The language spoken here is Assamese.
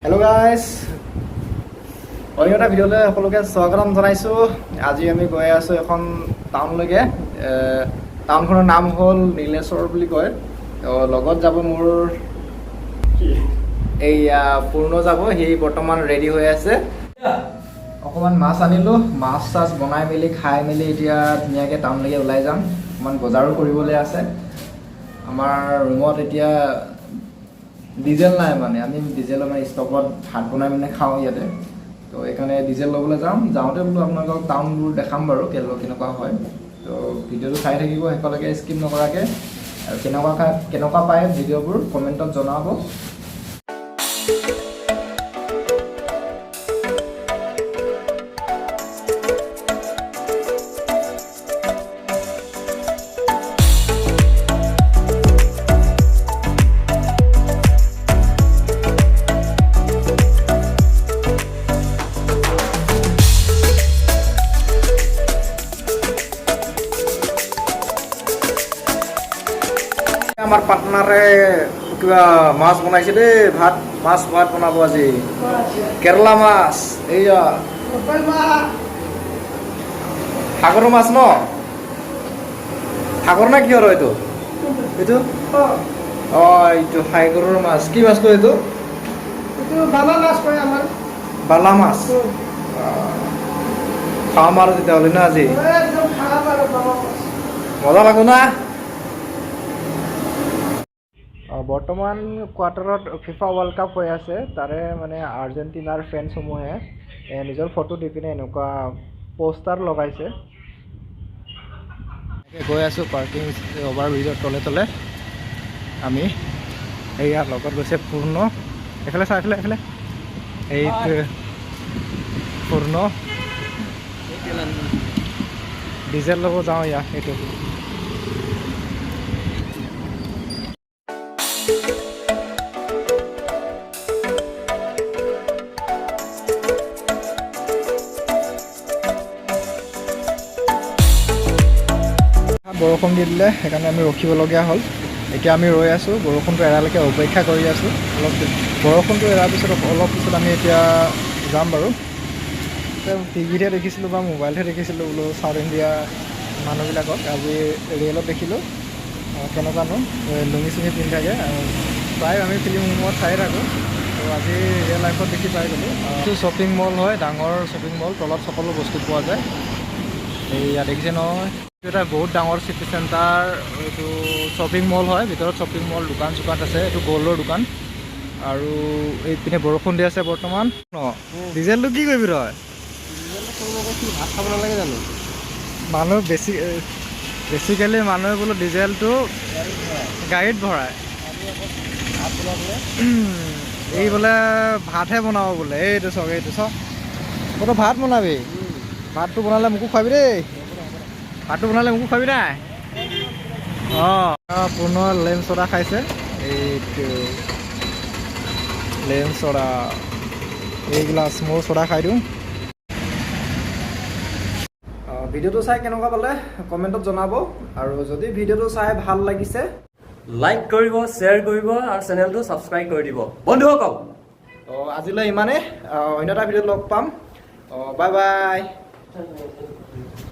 Hello guys, অন্য এটা ভিডিঅ'লৈ সকলোকে স্বাগতম জনাইছোঁ। আজি আমি গৈ আছোঁ এখন টাউনলৈকে। টাউনখনৰ নাম হ'ল নীলেশ্বৰ বুলি কয়। লগত যাব মোৰ এইয়া পূৰ্ণ যাব, সি বৰ্তমান ৰেডি হৈ আছে। অকণমান মাছ আনিলোঁ, মাছ চাছ বনাই মেলি খাই মেলি এতিয়া ধুনীয়াকৈ টাউনলৈকে ওলাই যাম। অকণমান বজাৰো কৰিবলৈ আছে। আমাৰ ৰুমত এতিয়া ডিজেল নাই, মানে আমি ডিজেলৰ মানে ষ্টকত ভাত বনাই মানে খাওঁ ইয়াতে। তো এইকাৰণে ডিজেল ল'বলৈ যাওঁতে বোলো আপোনালোকক টাউনবোৰ দেখাম বাৰু কেনেকুৱা হয়। তো ভিডিঅ'টো চাই থাকিব শেষলৈকে, স্কিপ নকৰাকৈ। আৰু কেনেকুৱা পায় ভিডিঅ'বোৰ কমেণ্টত জনাব। আমাৰ পাৰ্টনাৰে কিবা মাছ বনাইছে দেই, মাছ বনাব আজি। কেৰেলা মাছ, এইয়া সাগৰৰ মাছ ন? সাগৰ নে কিহৰ এইটো? এইটো এইটো সাগৰৰ মাছ। কি মাছ কয় এইটো? বালা মাছ। খাম আৰু তেতিয়াহ'লে না আজি। মজা লাগো না? বৰ্তমান কোৱাৰ্টাৰত ফিফা ৱৰ্ল্ড কাপ হৈ আছে। তাৰে মানে আৰ্জেণ্টিনাৰ ফেন্সসমূহে নিজৰ ফটো দি পিনে এনেকুৱা পোষ্টাৰ লগাইছে। গৈ আছোঁ পাৰ্কিং অভাৰব্ৰিজৰ তলে আমি। এইয়া লগত গৈছে পূৰ্ণ, এইফালে চাই এইফালে এইটো পূৰ্ণ। ডিজেল ল'ব যাওঁ ইয়াত এইটো। বৰষুণ দি দিলে, সেইকাৰণে আমি ৰখিবলগীয়া হ'ল। এতিয়া আমি ৰৈ আছোঁ, বৰষুণটো এৰালৈকে অপেক্ষা কৰি আছোঁ। বৰষুণটো এৰাৰ পিছত অলপ পিছত আমি এতিয়া যাম বাৰু। টিভিতহে দেখিছিলোঁ বা মোবাইলতহে দেখিছিলোঁ বোলো চাউথ ইণ্ডিয়া মানুহবিলাকক। আজি ৰিয়েলত দেখিলোঁ কেনেকুৱানো লুঙি চুঙি পিন্ধি থাকে। প্ৰায় আমি ফিল্মসমূহত চাই থাকোঁ, তো আজি ৰিয়েল লাইফত দেখি পাই গ'লোঁ। এইটো শ্বপিং মল হয়, ডাঙৰ শ্বপিং মল, তলত সকলো বস্তু পোৱা যায়। এইয়া দেখিছে নহয়, এইটো এটা বহুত ডাঙৰ চিটি চেণ্টাৰ। এইটো শ্বপিং মল হয়, ভিতৰত শ্বপিং মল, দোকান চোকান আছে। এইটো গ'ল্ডৰ দোকান। আৰু এইপিনে বৰষুণ দি আছে বৰ্তমান। ডিজেলটো কি কৰিবি তই? ভাত খাব নালাগে জানো? মানুহ বেছিকেলি মানুহে বোলো ডিজেলটো গাড়ীত ভৰায়। এই বোলে ভাতহে বনাব বোলে। এইটো চাওক, তই ভাত বনাবি? ভাতটো বনালে মোকো খুৱাবি দেই। ভাতটো বনালে মোকো খুৱাবি নাই? পূৰ্ণ লেম চ'ডা খাইছে। এইটো লেম চ'ডা, এইগিলাচ ময়ো চ'ডা খাই দিওঁ। ভিডিঅ'টো চাই কেনেকুৱা পালে কমেণ্টত জনাব। আৰু যদি ভিডিঅ'টো চাই ভাল লাগিছে লাইক কৰিব, শ্বেয়াৰ কৰিব আৰু চেনেলটো ছাবস্ক্ৰাইব কৰি দিব বন্ধুসকল। আজিলৈ ইমানেই। অন্য এটা ভিডিঅ'ত লগ পাম। Bye bye.